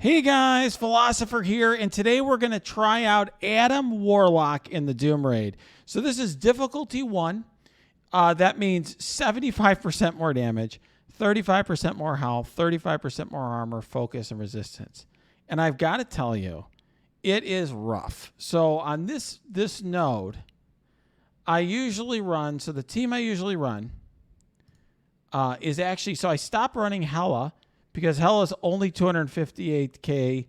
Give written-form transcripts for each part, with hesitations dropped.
Hey guys, Philosopher here, and today we're going to try out Adam Warlock in the Doom Raid. So this is difficulty 1. That means 75% more damage, 35% more health, 35% more armor, focus, and resistance. And I've got to tell you, it is rough. So on this node, I usually run, so the team I usually run is actually, so I stopped running Hela, because Hela's only 258k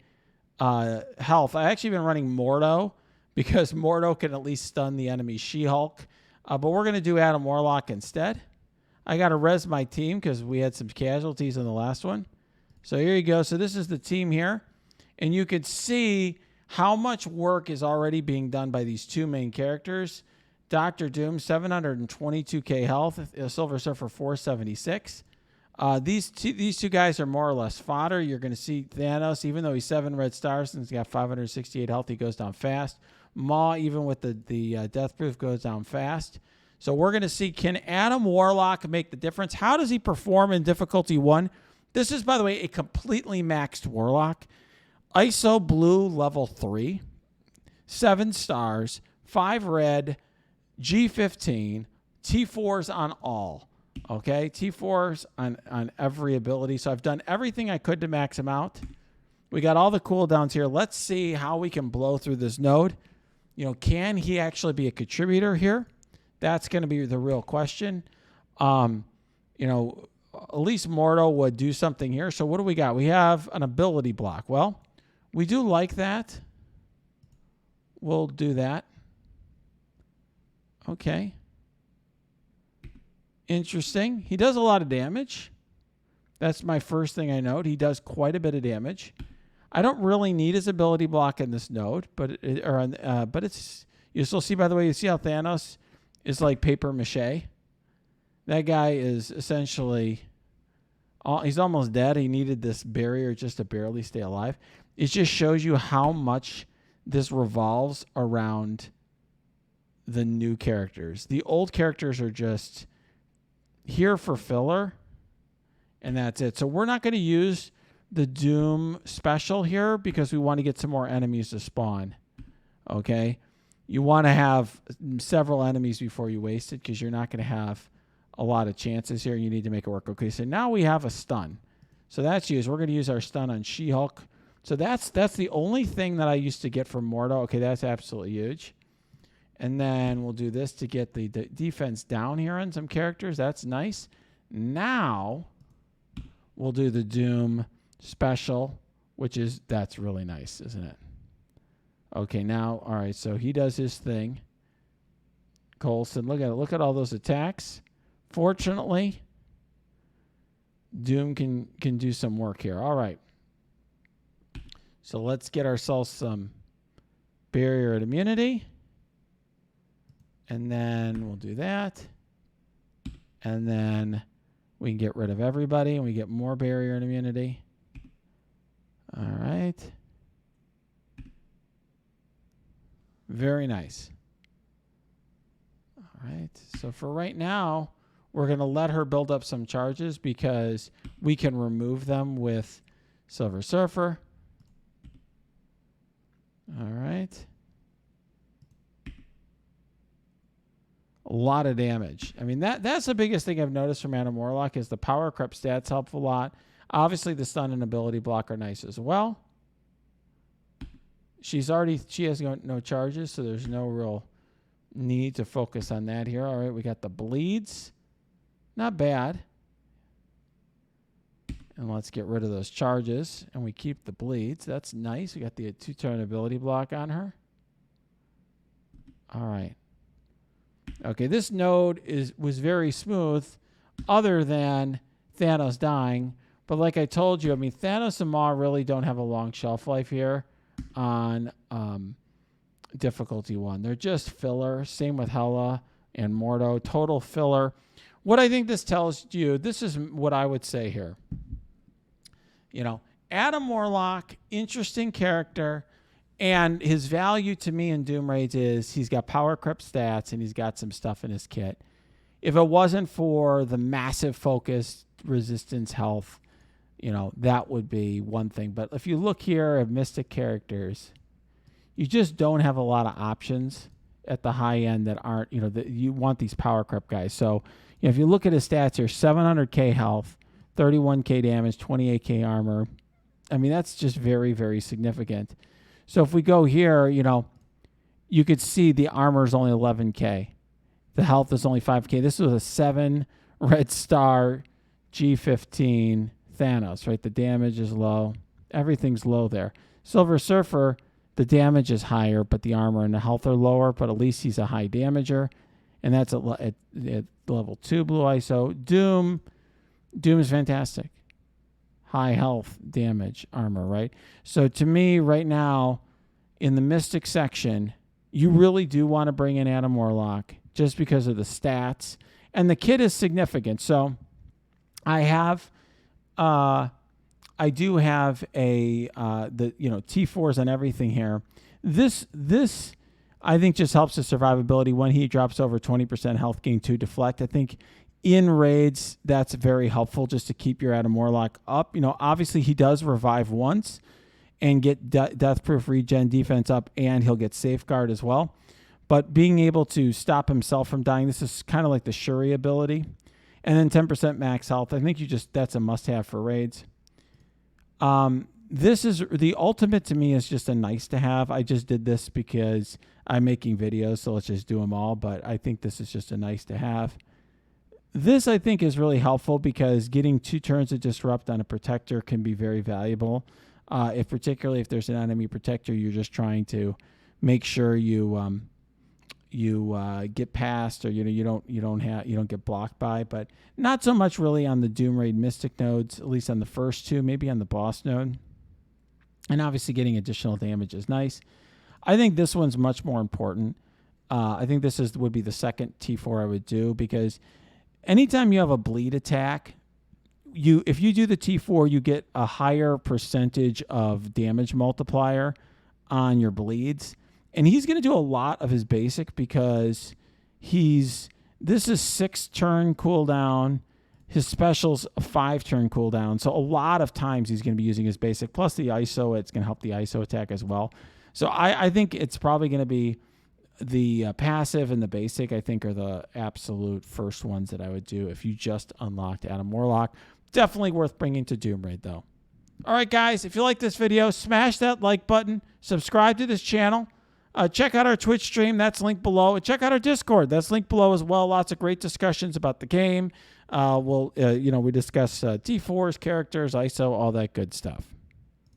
health. I actually been running Mordo because Mordo can at least stun the enemy She-Hulk. But we're going to do Adam Warlock instead. I got to res my team because we had some casualties in the last one. So here you go. So this is the team here. And you could see how much work is already being done by these two main characters. Dr. Doom, 722k health. Silver Surfer, 476. These two guys are more or less fodder. You're going to see Thanos, even though he's 7 red stars and he's got 568 health, he goes down fast. Maw, even with the death proof, goes down fast. So we're going to see, can Adam Warlock make the difference? How does he perform in difficulty 1? This is, by the way, a completely maxed Warlock. ISO blue level 3, 7 stars, 5 red, G15, T4s on all. Okay, T4s on every ability. So I've done everything I could to max him out. We got all the cooldowns here. Let's see how we can blow through this node. You know, can he actually be a contributor here? That's going to be the real question. You know, at least Mordo would do something here. So what do we got? We have an ability block. Well, we do like that. We'll do that. Okay. Interesting. He does a lot of damage. That's my first thing I note. He does quite a bit of damage. I don't really need his ability block in this node, but it's, you still see, by the way, you see how Thanos is like paper mache. That guy is essentially, he's almost dead. He needed this barrier just to barely stay alive. It just shows you how much this revolves around the new characters. The old characters are just here for filler, and that's it. So we're not going to use the Doom special here because we want to get some more enemies to spawn. Okay, you want to have several enemies before you waste it because you're not going to have a lot of chances here. You need to make it work. Okay, so now we have a stun. So that's used. We're going to use our stun on She-Hulk. So that's the only thing that I used to get from Mordo. Okay, that's absolutely huge. And then we'll do this to get the defense down here on some characters. That's nice. Now we'll do the Doom special, that's really nice, isn't it? Okay, now, all right, so he does his thing. Coulson, look at it. Look at all those attacks. Fortunately, Doom can do some work here. All right. So let's get ourselves some barrier and immunity. And then we'll do that. And then we can get rid of everybody and we get more barrier and immunity. All right. Very nice. All right. So for right now, we're going to let her build up some charges because we can remove them with Silver Surfer. All right. A lot of damage. I mean, that's the biggest thing I've noticed from Adam Warlock is the power creep stats help a lot. Obviously, the stun and ability block are nice as well. She has no charges, so there's no real need to focus on that here. All right, we got the bleeds. Not bad. And let's get rid of those charges, and we keep the bleeds. That's nice. We got the 2-turn ability block on her. All right. Okay, this node was very smooth other than Thanos dying. But like I told you, I mean, Thanos and Maw really don't have a long shelf life here on difficulty 1. They're just filler. Same with Hela and Mordo. Total filler. What I think this tells you, this is what I would say here. You know, Adam Warlock, interesting character. And his value to me in Doom Raids is he's got power creep stats and he's got some stuff in his kit. If it wasn't for the massive focus, resistance, health, that would be one thing. But if you look here at Mystic characters, you just don't have a lot of options at the high end that aren't, that you want these power creep guys. So, if you look at his stats here, 700k health, 31k damage, 28k armor. I mean, that's just very, very significant. So if we go here, you could see the armor is only 11k. The health is only 5k. This was a 7 red star G15 Thanos, right? The damage is low. Everything's low there. Silver Surfer, the damage is higher, but the armor and the health are lower, but at least he's a high damager. And that's at level 2 blue ISO. Doom is fantastic. High health, damage, armor, right? So to me, right now, in the Mystic section, you really do want to bring in Adam Warlock just because of the stats. And the kit is significant. So I do have the T4s and everything here. This I think just helps the survivability when he drops over 20% health gain to deflect. I think in raids, that's very helpful just to keep your Adam Warlock up. Obviously he does revive once and get death-proof regen defense up, and he'll get safeguard as well. But being able to stop himself from dying, this is kind of like the Shuri ability. And then 10% max health. I think that's a must-have for raids. This is the ultimate to me is just a nice to have. I just did this because I'm making videos, so let's just do them all. But I think this is just a nice to have. This I think is really helpful because getting 2 turns of disrupt on a protector can be very valuable. Particularly if there's an enemy protector, you're just trying to make sure you get past, or you don't get blocked by. But not so much really on the Doom Raid Mystic nodes, at least on the first 2, maybe on the boss node. And obviously getting additional damage is nice. I think this one's much more important. I think this would be the second T4 I would do, because anytime you have a bleed attack, if you do the T4, you get a higher percentage of damage multiplier on your bleeds. And he's going to do a lot of his basic because this is 6 turn cooldown. His special's a 5 turn cooldown. So a lot of times he's going to be using his basic. Plus the ISO, it's going to help the ISO attack as well. So I think it's probably going to be the passive and the basic, I think, are the absolute first ones that I would do if you just unlocked Adam Warlock. Definitely worth bringing to Doom Raid, though. All right, guys, if you like this video, smash that like button. Subscribe to this channel. Check out our Twitch stream. That's linked below. And check out our Discord. That's linked below as well. Lots of great discussions about the game. We discuss T4s, characters, ISO, all that good stuff.